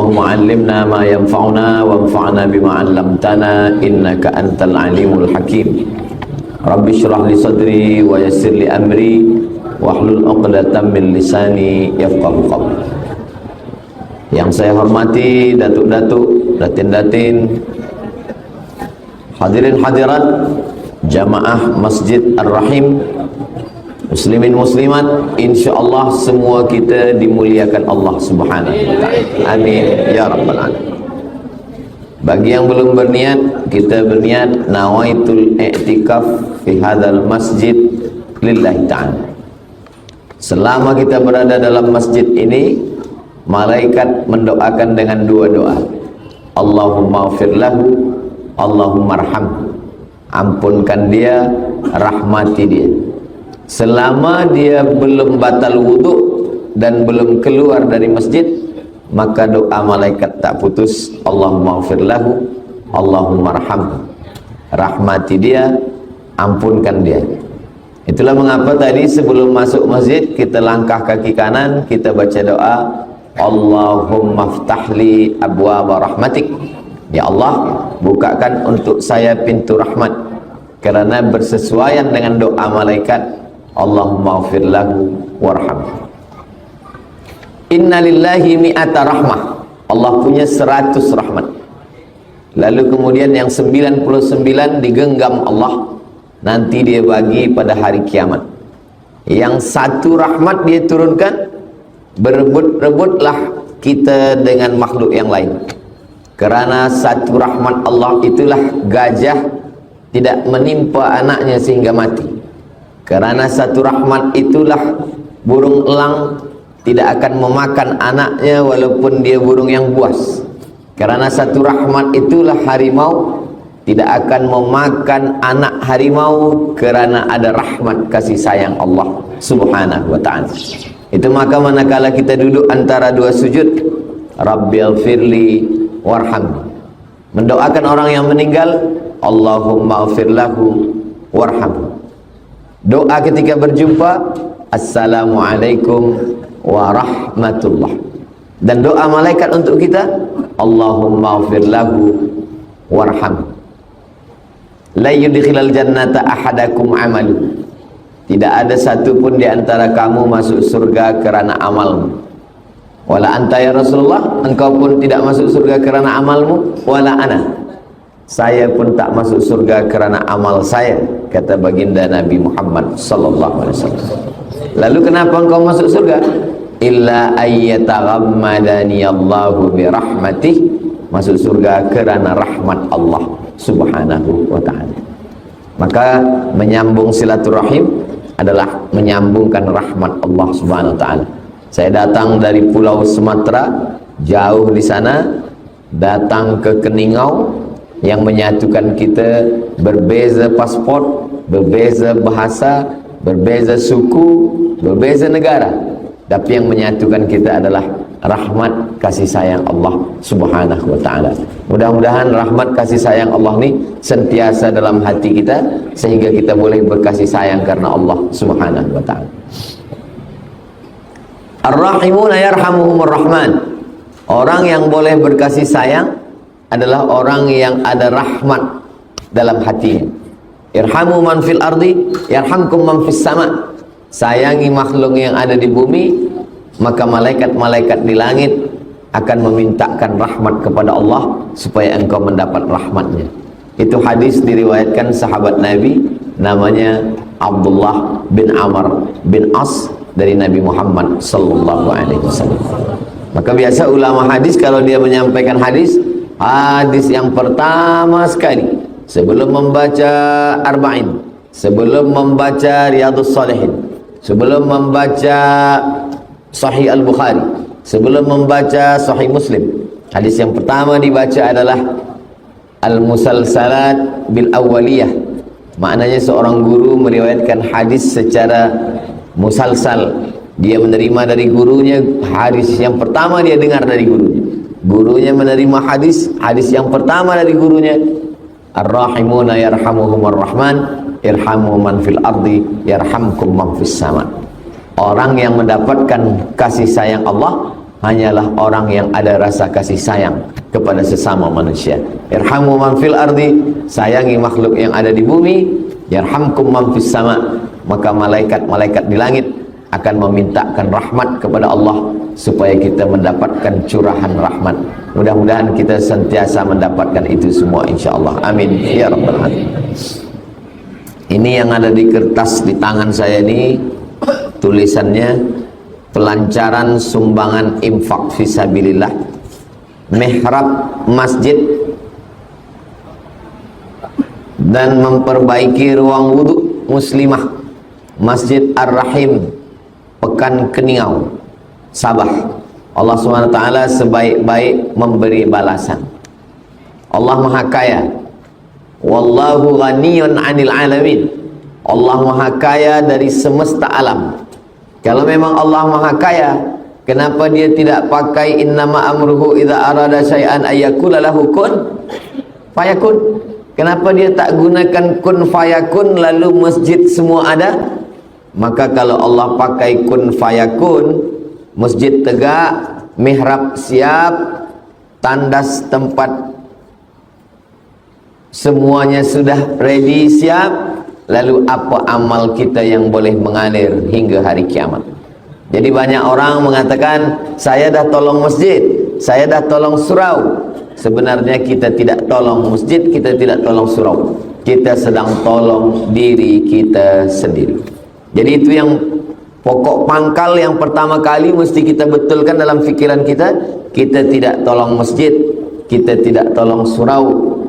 Allahumma 'allimna ma yanfa'una wanfa'na bima 'allamtana innaka antal alimul hakim. Rabbi shrah li sadri wa yassir li amri wahlul 'uqdatam min lisani yafqahu qawli. Yang saya hormati datuk-datuk, datin-datin, hadirin hadirat jamaah Masjid Ar-Rahim, muslimin muslimat, insyaallah semua kita dimuliakan Allah Subhanahu wa taala. Amin ya rabbal alamin. Bagi yang belum berniat, kita berniat nawaitul i'tikaf fi hadzal masjid lillahi ta'ala. Selama kita berada dalam masjid ini, malaikat mendoakan dengan dua doa. Allahumma ighfir lahu, Allahumma arhamhu. Ampunkan dia, rahmati dia. Selama dia belum batal wudhu dan belum keluar dari masjid, maka doa malaikat tak putus. Allahumma ighfir lahu, Allahumma arhamhu. Rahmati dia, ampunkan dia. Itulah mengapa tadi sebelum masuk masjid kita langkah kaki kanan, kita baca doa Allahumma ftahli abwaaba rahmatik. Ya Allah, bukakan untuk saya pintu rahmat. Karena bersesuaian dengan doa malaikat, Allahumma ighfir lahu warhamhu. Inna lillahi mi'ata rahmah. Allah punya 100 rahmat. Lalu kemudian yang 99 digenggam Allah, nanti dia bagi pada hari kiamat. Yang satu rahmat dia turunkan, berebut-rebutlah kita dengan makhluk yang lain. Karena satu rahmat Allah itulah gajah tidak menimpa anaknya sehingga mati. Karena satu rahmat itulah burung elang tidak akan memakan anaknya walaupun dia burung yang buas. Karena satu rahmat itulah harimau tidak akan memakan anak harimau, karena ada rahmat kasih sayang Allah Subhanahu wa ta'ala. Itu maka manakala kita duduk antara dua sujud, Rabbighfirli warhamni, mendoakan orang yang meninggal, Allahumma ighfir lahu warhamhu. Doa ketika berjumpa, Assalamualaikum warahmatullah. Dan doa malaikat untuk kita, Allahumma ighfir lahu warhamhu. La yudkhilal jannata ahadakum amalu. Tidak ada satu pun di antara kamu masuk surga kerana amalmu. Wala anta ya Rasulullah, engkau pun tidak masuk surga kerana amalmu. Wala ana, saya pun tak masuk surga kerana amal saya, kata baginda Nabi Muhammad sallallahu alaihi wasallam. Lalu kenapa engkau masuk surga? Illa ayyataghammadani Allahu bi rahmatih. Masuk surga kerana rahmat Allah Subhanahu wa ta'ala. Maka menyambung silaturahim adalah menyambungkan rahmat Allah Subhanahu wa ta'ala. Saya datang dari Pulau Sumatera, jauh di sana, datang ke Keningau, yang menyatukan kita berbeza paspor, berbeza bahasa, berbeza suku, berbeza negara, tapi yang menyatukan kita adalah rahmat kasih sayang Allah Subhanahu wa ta'ala. Mudah-mudahan rahmat kasih sayang Allah ini sentiasa dalam hati kita, sehingga kita boleh berkasih sayang karena Allah Subhanahu wa ta'ala. Ar-Rahimuna yarhamuhumur Rahman. Orang yang boleh berkasih sayang adalah orang yang ada rahmat dalam hatinya. Irhamu man fil ardi yarhamkum man fis sama. Sayangi makhluk yang ada di bumi, maka malaikat-malaikat di langit akan memintakan rahmat kepada Allah supaya engkau mendapat rahmatnya. Itu hadis diriwayatkan sahabat Nabi, namanya Abdullah bin Amr bin As, dari Nabi Muhammad sallallahu alaihi wasallam. Maka biasa ulama hadis kalau dia menyampaikan hadis yang pertama sekali sebelum membaca Arba'in, sebelum membaca Riyadhus Shalihin, sebelum membaca Sahih Al-Bukhari, sebelum membaca Sahih Muslim, hadis yang pertama dibaca adalah Al-Musalsalat bil Awwaliyah. Maknanya seorang guru meriwayatkan hadis secara musalsal. Dia menerima dari gurunya hadis yang pertama dia dengar dari gurunya. Gurunya menerima hadis yang pertama dari gurunya. Ar-Rahimuna yarhamuhumur Rahman, irhamu man fil ardi yarhamkum man fis sama. Orang yang mendapatkan kasih sayang Allah hanyalah orang yang ada rasa kasih sayang kepada sesama manusia. Irhamu man fil ardi, sayangi makhluk yang ada di bumi, yarhamkum man fis sama, maka malaikat-malaikat di langit akan memintakan rahmat kepada Allah supaya kita mendapatkan curahan rahmat. Mudah-mudahan kita sentiasa mendapatkan itu semua insyaallah. Amin ya rabbal alamin. Ini yang ada di kertas di tangan saya ini, tulisannya pelancaran sumbangan infak fisabilillah, mihrab masjid dan memperbaiki ruang wudhu muslimah Masjid Ar-Rahim Pekan Keningau, Sabah. Allah SWT sebaik-baik memberi balasan. Allah Maha Kaya, wallahu ghaniyun 'anil 'alamin. Allah Maha Kaya dari semesta alam. Kalau memang Allah Maha Kaya, kenapa dia tidak pakai innama amruhu idza arada syai'an ayyakula lahu kun fayakun? Kenapa dia tak gunakan kun fayakun lalu masjid semua ada? Maka kalau Allah pakai kun fayakun, masjid tegak, mihrab siap, tandas tempat semuanya sudah ready siap, lalu apa amal kita yang boleh mengalir hingga hari kiamat? Jadi banyak orang mengatakan, saya dah tolong masjid, saya dah tolong surau. Sebenarnya kita tidak tolong masjid, kita tidak tolong surau, kita sedang tolong diri kita sendiri. Jadi itu yang pokok pangkal yang pertama kali mesti kita betulkan dalam fikiran kita. Kita tidak tolong masjid, kita tidak tolong surau,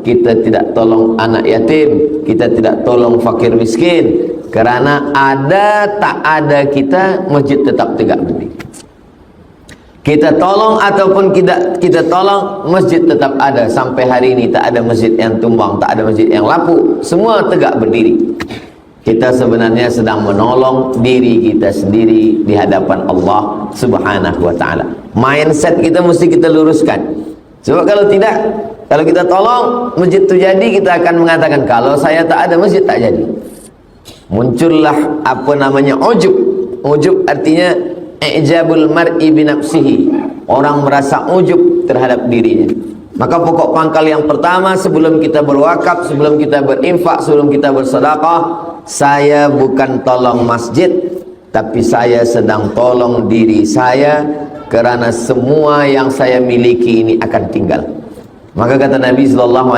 kita tidak tolong anak yatim, kita tidak tolong fakir miskin. Karena ada tak ada kita, masjid tetap tegak berdiri. Kita tolong ataupun kita tolong, masjid tetap ada. Sampai hari ini tak ada masjid yang tumbang, tak ada masjid yang lapuk, semua tegak berdiri. Kita sebenarnya sedang menolong diri kita sendiri di hadapan Allah Subhanahu wa ta'ala. Mindset kita mesti kita luruskan. Sebab kalau tidak, kalau kita tolong masjid itu jadi, kita akan mengatakan kalau saya tak ada masjid tak jadi. Muncullah apa namanya ujub. Ujub artinya i'jabul mar'i binafsihi. Orang merasa ujub terhadap dirinya. Maka pokok pangkal yang pertama sebelum kita berwakaf, sebelum kita berinfak, sebelum kita bersedekah, saya bukan tolong masjid, tapi saya sedang tolong diri saya, kerana semua yang saya miliki ini akan tinggal. Maka kata Nabi SAW,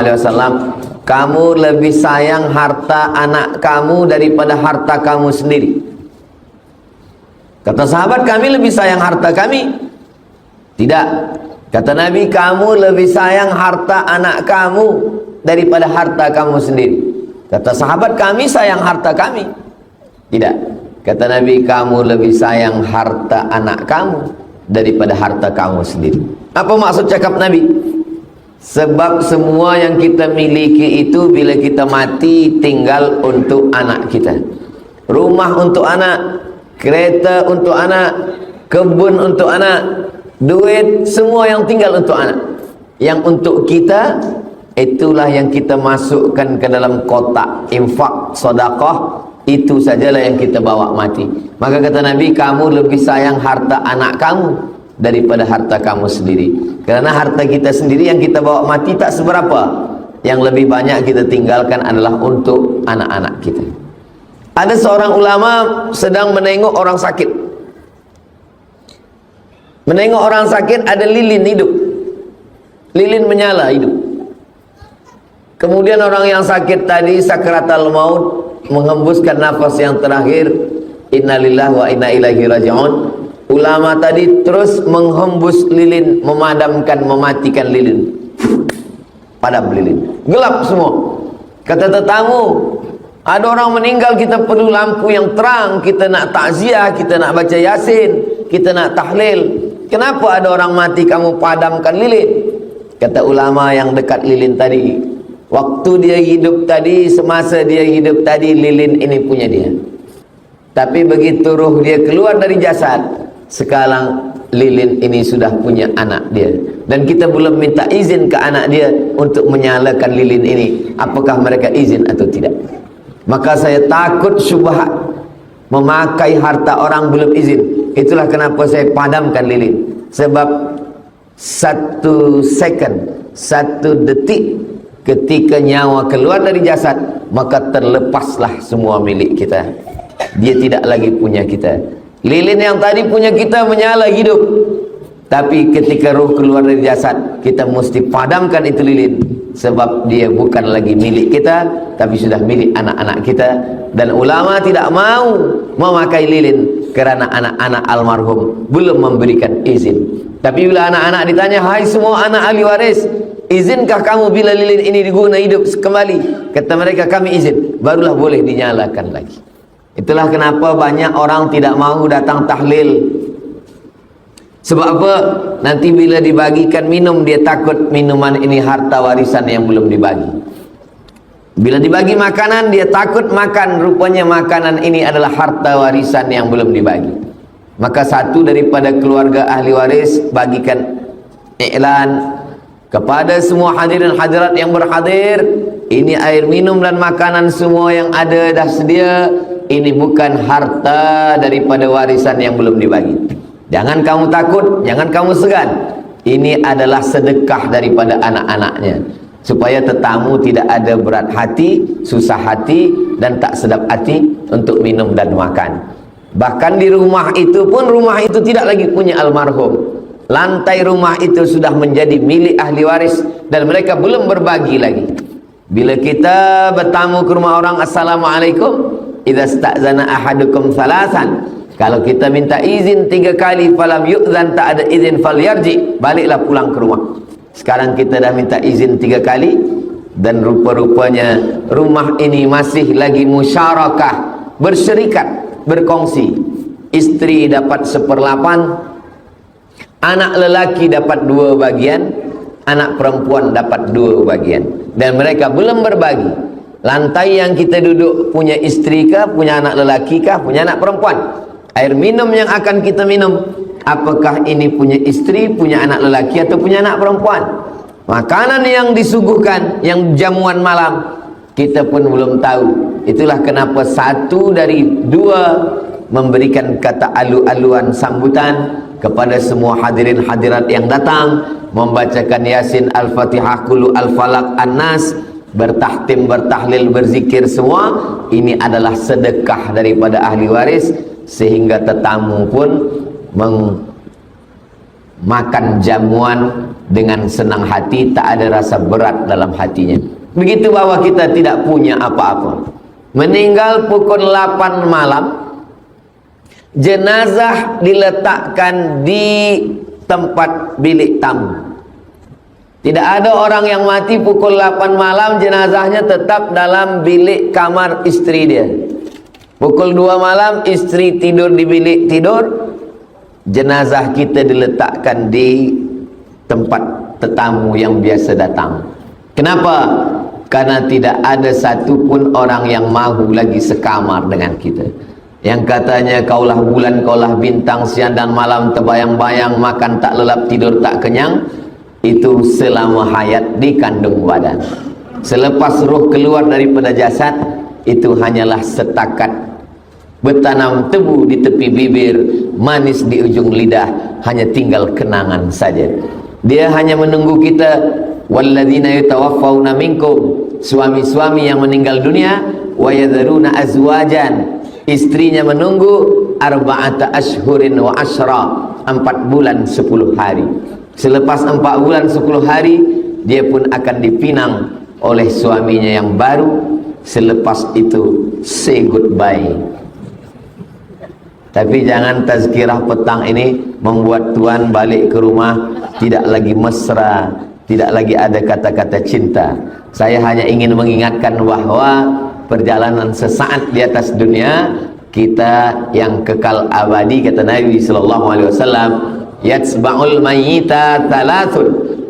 kamu lebih sayang harta anak kamu daripada harta kamu sendiri. Kata sahabat, kami lebih sayang harta kami. Tidak. Kata Nabi, kamu lebih sayang harta anak kamu daripada harta kamu sendiri. Kata sahabat, kami sayang harta kami. Tidak. Kata Nabi, kamu lebih sayang harta anak kamu daripada harta kamu sendiri. Apa maksud cakap Nabi? Sebab semua yang kita miliki itu bila kita mati tinggal untuk anak kita. Rumah untuk anak, kereta untuk anak, kebun untuk anak, duit, semua yang tinggal untuk anak. Yang untuk kita, itulah yang kita masukkan ke dalam kotak infak, sedekah. Itu sajalah yang kita bawa mati. Maka kata Nabi, kamu lebih sayang harta anak kamu daripada harta kamu sendiri. Karena harta kita sendiri yang kita bawa mati tak seberapa. Yang lebih banyak kita tinggalkan adalah untuk anak-anak kita. Ada seorang ulama sedang menengok orang sakit. Menengok orang sakit, ada lilin hidup. Lilin menyala hidup. Kemudian orang yang sakit tadi sakratul maut, menghembuskan nafas yang terakhir, innalillahi wa inna ilaihi raji'un. Ulama tadi terus menghembus lilin, memadamkan, mematikan lilin. Padam lilin, gelap semua. Kata tetamu, ada orang meninggal, kita perlu lampu yang terang, kita nak takziah, kita nak baca yasin, kita nak tahlil. Kenapa ada orang mati kamu padamkan lilin? Kata ulama yang dekat lilin tadi, waktu dia hidup tadi, semasa dia hidup tadi, lilin ini punya dia. Tapi begitu ruh dia keluar dari jasad, sekarang lilin ini sudah punya anak dia. Dan kita belum minta izin ke anak dia untuk menyalakan lilin ini. Apakah mereka izin atau tidak? Maka saya takut syubhat memakai harta orang belum izin. Itulah kenapa saya padamkan lilin. Sebab satu second, satu detik ketika nyawa keluar dari jasad, maka terlepaslah semua milik kita. Dia tidak lagi punya kita. Lilin yang tadi punya kita menyala hidup, tapi ketika roh keluar dari jasad, kita mesti padamkan itu lilin. Sebab dia bukan lagi milik kita, tapi sudah milik anak-anak kita. Dan ulama tidak mau memakai lilin kerana anak-anak almarhum belum memberikan izin. Tapi bila anak-anak ditanya, hai semua anak ahli waris, izinkah kamu bila lilin ini diguna hidup kembali? Kata mereka, kami izin. Barulah boleh dinyalakan lagi. Itulah kenapa banyak orang tidak mau datang tahlil. Sebab apa? Nanti bila dibagikan minum, dia takut minuman ini harta warisan yang belum dibagi. Bila dibagi makanan, dia takut makan, rupanya makanan ini adalah harta warisan yang belum dibagi. Maka satu daripada keluarga ahli waris bagikan iklan kepada semua hadirin hadirat yang berhadir, ini air minum dan makanan semua yang ada dah sedia. Ini bukan harta daripada warisan yang belum dibagi. Jangan kamu takut, jangan kamu segan. Ini adalah sedekah daripada anak-anaknya, supaya tetamu tidak ada berat hati, susah hati, dan tak sedap hati untuk minum dan makan. Bahkan di rumah itu pun, rumah itu tidak lagi punya almarhum. Lantai rumah itu sudah menjadi milik ahli waris, dan mereka belum berbagi lagi. Bila kita bertamu ke rumah orang, assalamualaikum, idza sta'zana ahadukum salasan, kalau kita minta izin 3 kali, falam yu'zan, tak ada izin, falyarji, baliklah pulang ke rumah. Sekarang kita dah minta izin 3 kali, dan rupa-rupanya rumah ini masih lagi musyarakah, berserikat, berkongsi. Istri dapat 1/8, anak lelaki dapat 2 bagian, anak perempuan dapat 2 bagian, dan mereka belum berbagi. Lantai yang kita duduk punya istri kah, punya anak lelaki kah, punya anak perempuan? Air minum yang akan kita minum, apakah ini punya istri, punya anak lelaki, atau punya anak perempuan? Makanan yang disuguhkan, yang jamuan malam, kita pun belum tahu. Itulah kenapa satu dari 2 memberikan kata alu-aluan sambutan kepada semua hadirin hadirat yang datang, membacakan Yasin, Al-Fatihah, Qul Al-Falaq, An-Nas, bertahtim, bertahlil, berzikir semua. Ini adalah sedekah daripada ahli waris, sehingga tetamu pun makan jamuan dengan senang hati, tak ada rasa berat dalam hatinya. Begitu bahwa kita tidak punya apa-apa. Meninggal pukul 8 malam, jenazah diletakkan di tempat bilik tamu. Tidak ada orang yang mati pukul 8 malam, jenazahnya tetap dalam bilik kamar istri dia. Pukul 2 malam istri tidur di bilik tidur, jenazah kita diletakkan di tempat tetamu yang biasa datang. Kenapa? Karena tidak ada satupun orang yang mahu lagi sekamar dengan kita. Yang katanya kaulah bulan, kaulah bintang, siang dan malam terbayang-bayang, makan tak lelap, tidur tak kenyang. Itu selama hayat di kandung badan. Selepas roh keluar daripada jasad, itu hanyalah setakat bertanam tebu di tepi bibir, manis di ujung lidah, hanya tinggal kenangan saja. Dia hanya menunggu kita. Walladzina yatawaffawna minkum, suami-suami yang meninggal dunia, wa yadharuna azwajan, istrinya menunggu, arba'ata ashhurin wa ashra, 4 bulan 10 hari. Selepas 4 bulan 10 hari, dia pun akan dipinang oleh suaminya yang baru. Selepas itu say goodbye. Tapi jangan tazkirah petang ini membuat tuan balik ke rumah tidak lagi mesra, tidak lagi ada kata-kata cinta. Saya hanya ingin mengingatkan bahwa perjalanan sesaat di atas dunia, kita yang kekal abadi, kata Nabi SAW, yatsba'ul mayyita thalathun,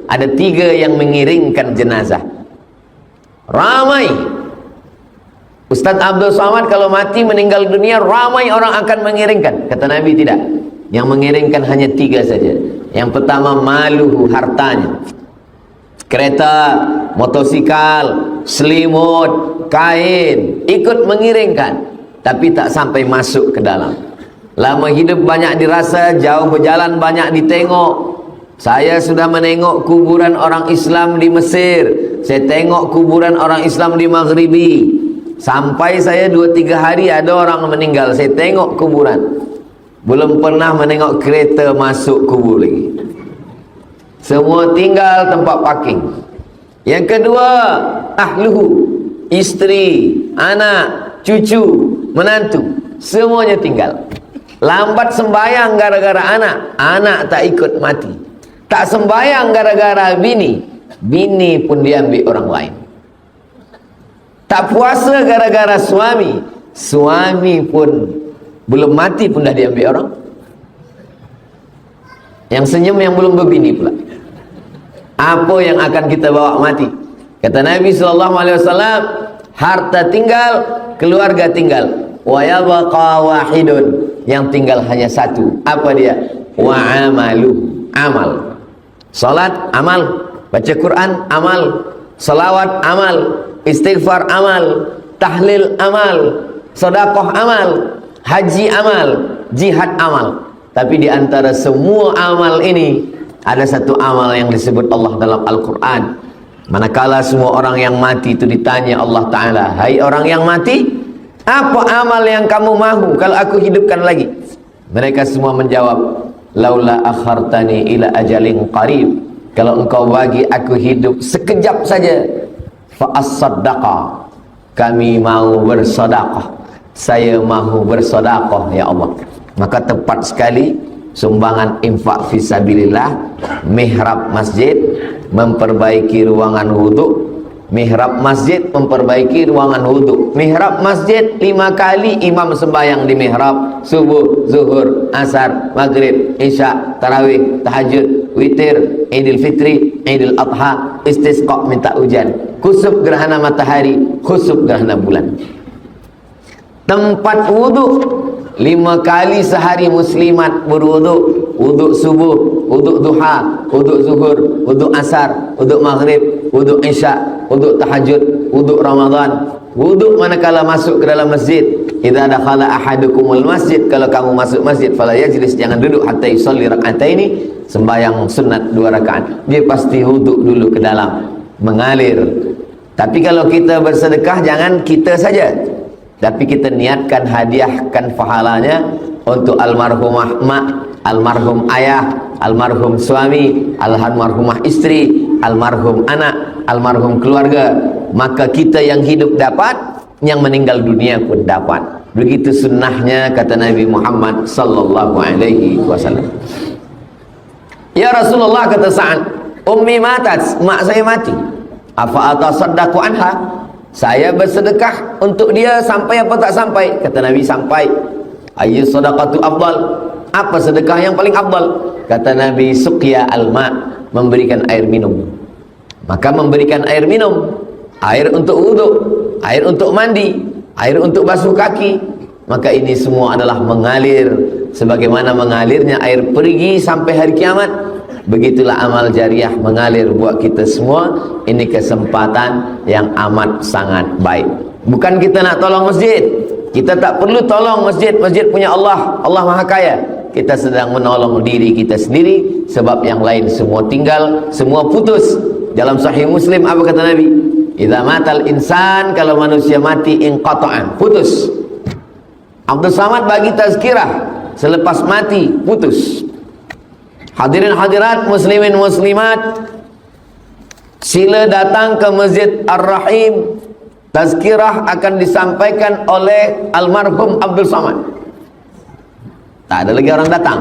ada 3 yang mengiringkan jenazah. Ramai. Ustaz Abdul Somad kalau mati meninggal dunia, ramai orang akan mengiringkan. Kata Nabi tidak. Yang mengiringkan hanya 3 saja. Yang pertama, maluhu, hartanya. Kereta, motosikal, selimut, kain, ikut mengiringkan, tapi tak sampai masuk ke dalam. Lama hidup banyak dirasa, jauh berjalan banyak ditengok. Saya sudah menengok kuburan orang Islam di Mesir, saya tengok kuburan orang Islam di Maghribi. Sampai saya 2-3 hari ada orang meninggal, saya tengok kuburan. Belum pernah menengok kereta masuk kubur lagi. Semua tinggal tempat parking. Yang kedua, ahluhu, isteri, anak, cucu, menantu, semuanya tinggal. Lambat sembayang gara-gara anak, anak tak ikut mati. Tak sembayang gara-gara bini, bini pun diambil orang lain. Tak puasa gara-gara suami, suami pun belum mati pun dah diambil orang. Yang senyum yang belum berbini pula. Apa yang akan kita bawa mati? Kata Nabi SAW, harta tinggal, keluarga tinggal. Wa yabqa wahidun, yang tinggal hanya satu. Apa dia? Wa amalu, amal. Salat, amal. Baca Quran, amal. Salawat, amal. Istighfar, amal. Tahlil, amal. Sedekah, amal. Haji, amal. Jihad, amal. Tapi di antara semua amal ini ada satu amal yang disebut Allah dalam Al-Quran. Manakala semua orang yang mati itu ditanya Allah Ta'ala, hai orang yang mati, apa amal yang kamu mahu kalau aku hidupkan lagi? Mereka semua menjawab, laula akhartani ila ajalin qarib, kalau engkau bagi aku hidup sekejap saja, fa as-saddaqa, kami mau bersedekah, saya mahu bersedekah ya Allah. Maka tepat sekali sumbangan infak fisabilillah, mihrab masjid, memperbaiki ruangan wuduk. Mihrab masjid memperbaiki ruangan wuduk. Mihrab masjid 5 kali imam sembahyang di mihrab, subuh, zuhur, asar, maghrib, isya, tarawih, tahajud, witir, idul fitri, idul adha, istisqa minta hujan, kusuf gerhana matahari, khusuf gerhana bulan. Tempat wuduk 5 kali sehari muslimat berwuduk. Wuduk subuh, wuduk duha, wuduk zuhur, wuduk asar, wuduk maghrib, wuduk isya, wuduk tahajud, wuduk Ramadan. Wuduk manakala masuk ke dalam masjid. Idza dakhala ahadukumul masjid, kalau kamu masuk masjid, fala yajlis, jangan duduk hatta yusalli rak'ataini, sembahyang sunat 2 rakaat. Dia pasti wuduk dulu ke dalam, mengalir. Tapi kalau kita bersedekah, jangan kita saja, tapi kita niatkan hadiahkan pahalanya untuk almarhumah mak, almarhum ayah, almarhum suami, almarhumah istri, almarhum anak, almarhum keluarga. Maka kita yang hidup dapat, yang meninggal dunia pun dapat. Begitu sunnahnya, kata Nabi Muhammad sallallahu alaihi wasallam. Ya Rasulullah, kata Sa'ad, ummi matat, mak saya mati, afa atasaddaqu anha, saya bersedekah untuk dia sampai apa tak sampai? Kata Nabi, sampai. Ayyu sadaqatu afdal, apa sedekah yang paling afdal? Kata Nabi, suqya alma, memberikan air minum. Maka memberikan air minum, air untuk wuduk, air untuk mandi, air untuk basuh kaki, maka ini semua adalah mengalir sebagaimana mengalirnya air perigi sampai hari kiamat. Begitulah amal jariah mengalir buat kita semua. Ini kesempatan yang amat sangat baik. Bukan kita nak tolong masjid, kita tak perlu tolong masjid, masjid punya Allah, Allah Maha Kaya. Kita sedang menolong diri kita sendiri, sebab yang lain semua tinggal, semua putus. Dalam Sahih Muslim apa kata Nabi? Idza matal insan, kalau manusia mati, inqata'a, putus. Abdul Samad bagi tazkirah, selepas mati putus. Hadirin hadirat, muslimin muslimat, sila datang ke Masjid Ar-Rahim. Tazkirah akan disampaikan oleh almarhum Abdul Samad. Tak ada lagi orang datang.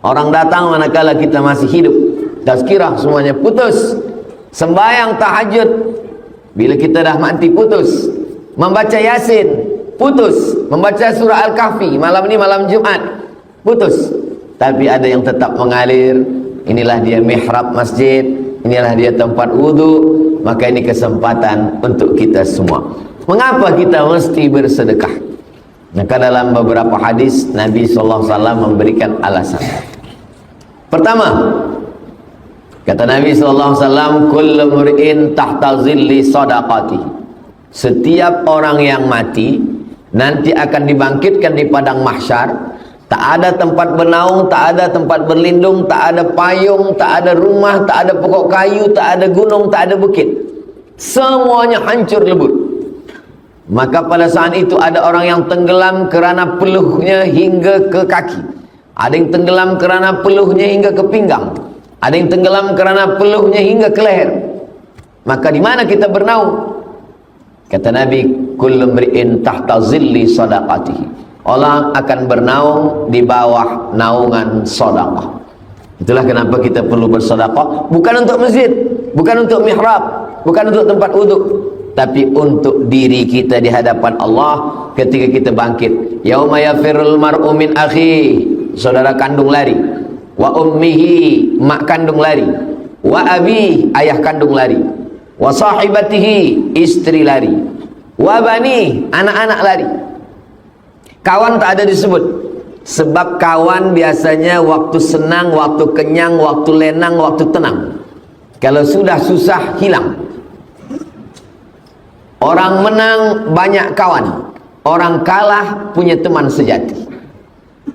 Orang datang manakala kita masih hidup. Tazkirah semuanya putus. Sembahyang tahajud, bila kita dah mati, putus. Membaca Yasin, putus. Membaca surah Al-Kahfi, malam ini malam Jumat, putus. Tapi ada yang tetap mengalir. Inilah dia mihrab masjid, inilah dia tempat wudhu. Maka ini kesempatan untuk kita semua. Mengapa kita mesti bersedekah? Maka dalam beberapa hadis Nabi SAW memberikan alasan. Pertama, kata Nabi SAW, kullu mur'in tahta zilli sadaqati, setiap orang yang mati nanti akan dibangkitkan di padang mahsyar Tak ada tempat bernaung, tak ada tempat berlindung, tak ada payung, tak ada rumah, tak ada pokok kayu, tak ada gunung, tak ada bukit. Semuanya hancur lebur. Maka pada saat itu ada orang yang tenggelam kerana peluhnya hingga ke kaki. Ada yang tenggelam kerana peluhnya hingga ke pinggang. Ada yang tenggelam kerana peluhnya hingga ke leher. Maka di mana kita bernaung? Kata Nabi, kullu mri'in tahta zilli sadaqatihi. Orang akan bernaung di bawah naungan sedekah. Itulah kenapa kita perlu bersedekah, bukan untuk masjid, bukan untuk mihrab, bukan untuk tempat wuduk, tapi untuk diri kita di hadapan Allah ketika kita bangkit. Yauma yafirul mar'u min akhi, saudara kandung lari, wa ummihi, mak kandung lari, wa abi, ayah kandung lari, wa sahibatihi, istri lari, wa bani, anak-anak lari. Kawan tak ada disebut, sebab kawan biasanya waktu senang, waktu kenyang, waktu lenang, waktu tenang. Kalau sudah susah, hilang. Orang menang banyak kawan, orang kalah punya teman sejati.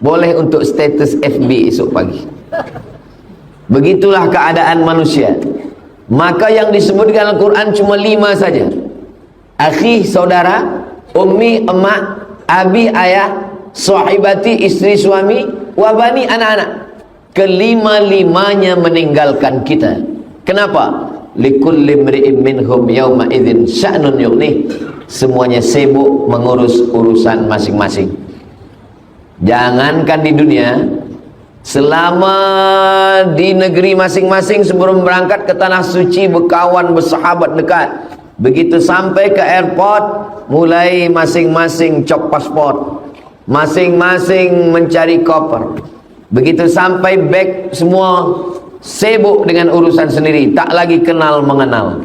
Boleh untuk status FB esok pagi. Begitulah keadaan manusia. Maka yang disebutkan Al-Quran cuma 5 saja. Akhi, saudara, ummi, emak, abi, ayah, sahibati, istri, suami, wabani, anak-anak. Kelima-limanya meninggalkan kita. Kenapa? Likulli mri'in minhum yawma idzin sya'nun yughnih. Semuanya sibuk mengurus urusan masing-masing. Jangankan di dunia, selama di negeri masing-masing sebelum berangkat ke tanah suci, berkawan, bersahabat dekat. Begitu sampai ke airport, mulai masing-masing cop paspor, masing-masing mencari koper. Begitu sampai beg, semua sibuk dengan urusan sendiri, tak lagi kenal mengenal.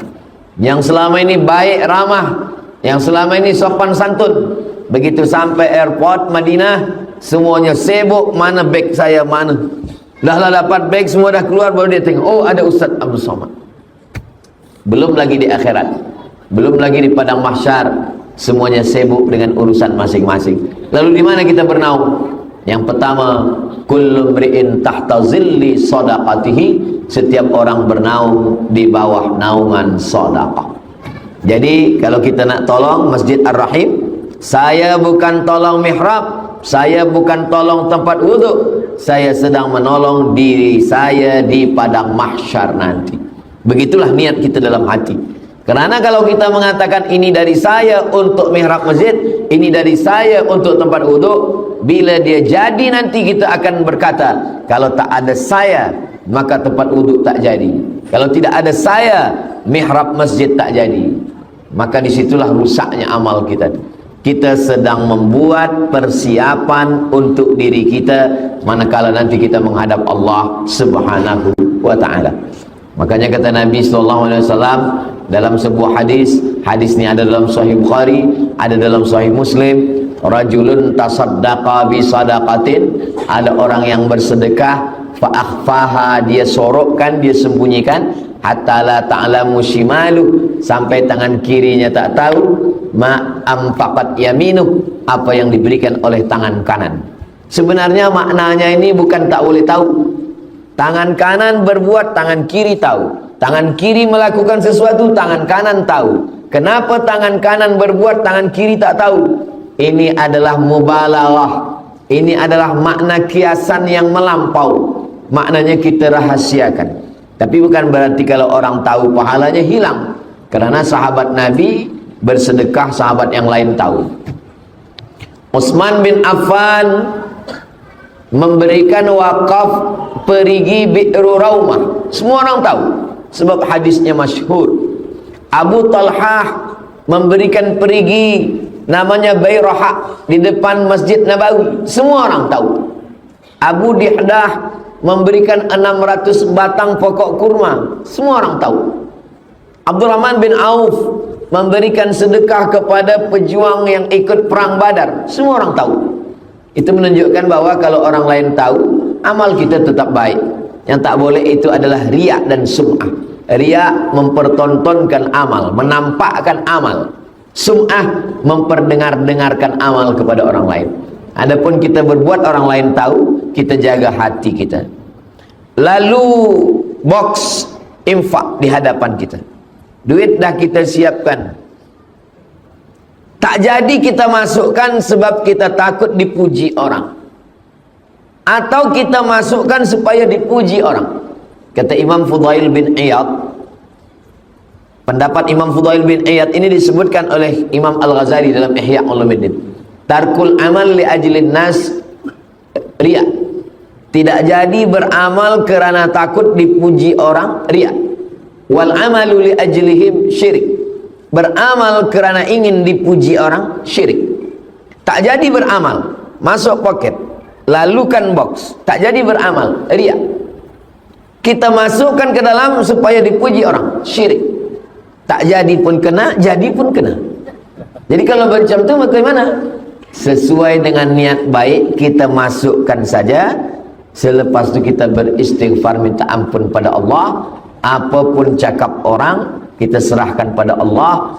Yang selama ini baik ramah, yang selama ini sopan santun, begitu sampai airport Madinah, semuanya sibuk, mana beg saya, mana. Dah lah dapat beg, semua dah keluar, baru dia tengok, oh ada Ustaz Abdul Somad. Belum lagi di akhirat, belum lagi di padang mahsyar, semuanya sibuk dengan urusan masing-masing. Lalu di mana kita bernaung? Yang pertama, kullu mri'in tahta zilli sadaqatihi. Setiap orang bernaung di bawah naungan sedekah. Jadi kalau kita nak tolong Masjid Ar-Rahim, saya bukan tolong mihrab, saya bukan tolong tempat wuduk, saya sedang menolong diri saya di padang mahsyar nanti. Begitulah niat kita dalam hati. Karena kalau kita mengatakan ini dari saya untuk mihrab masjid, ini dari saya untuk tempat wuduk, bila dia jadi nanti kita akan berkata, kalau tak ada saya, maka tempat wuduk tak jadi. Kalau tidak ada saya, mihrab masjid tak jadi. Maka disitulah rusaknya amal kita. Kita sedang membuat persiapan untuk diri kita manakala nanti kita menghadap Allah Subhanahu wa ta'ala. Makanya kata Nabi SAW dalam sebuah hadis, hadis ini ada dalam Sahih Bukhari, ada dalam Sahih Muslim, rajulun tasaddaqa bi sadaqatin, ada orang yang bersedekah, fa akhfaha, dia sorokkan, dia sembunyikan, hatta la ta'lamu shimalu, sampai tangan kirinya tak tahu, ma amfaqat yaminu, apa yang diberikan oleh tangan kanan. Sebenarnya maknanya ini bukan tak boleh tahu. Tangan kanan berbuat, tangan kiri tahu. Tangan kiri melakukan sesuatu, tangan kanan tahu. Kenapa tangan kanan berbuat, tangan kiri tak tahu? Ini adalah mubalaghah. Ini adalah makna kiasan yang melampau. Maknanya kita rahasiakan. Tapi bukan berarti kalau orang tahu pahalanya hilang. Karena sahabat Nabi bersedekah, sahabat yang lain tahu. Utsman bin Affan memberikan wakaf perigi Bi'ru Raumah. Semua orang tahu sebab hadisnya masyhur. Abu Talhah memberikan perigi namanya Bayrahah di depan Masjid Nabawi. Semua orang tahu. Abu Dihdah memberikan 600 batang pokok kurma. Semua orang tahu. Abdurrahman bin Auf memberikan sedekah kepada pejuang yang ikut perang Badar. Semua orang tahu. Itu menunjukkan bahwa kalau orang lain tahu, amal kita tetap baik. Yang tak boleh itu adalah riya dan sum'ah. Riya mempertontonkan amal, menampakkan amal. Sum'ah memperdengar-dengarkan amal kepada orang lain. Adapun kita berbuat orang lain tahu, kita jaga hati kita. Lalu box infak di hadapan kita, duit dah kita siapkan, tak jadi kita masukkan sebab kita takut dipuji orang, atau kita masukkan supaya dipuji orang. Kata Imam Fudail bin Iyad, pendapat Imam Fudail bin Iyad ini disebutkan oleh Imam Al-Ghazali dalam Ihya Ulumuddin. Tarkul amal li ajlin nas riya. Tidak jadi beramal kerana takut dipuji orang, riya. Wal amalu li ajlihim syirik. Beramal kerana ingin dipuji orang, syirik. Tak jadi beramal, masuk poket, lalukan box, tak jadi beramal, riya. Kita masukkan ke dalam supaya dipuji orang, syirik. Tak jadi pun kena, jadi pun kena. Jadi kalau macam tu bagaimana? Sesuai dengan niat baik kita masukkan saja. Selepas itu kita beristighfar, minta ampun pada Allah. Apapun cakap orang, kita serahkan pada Allah.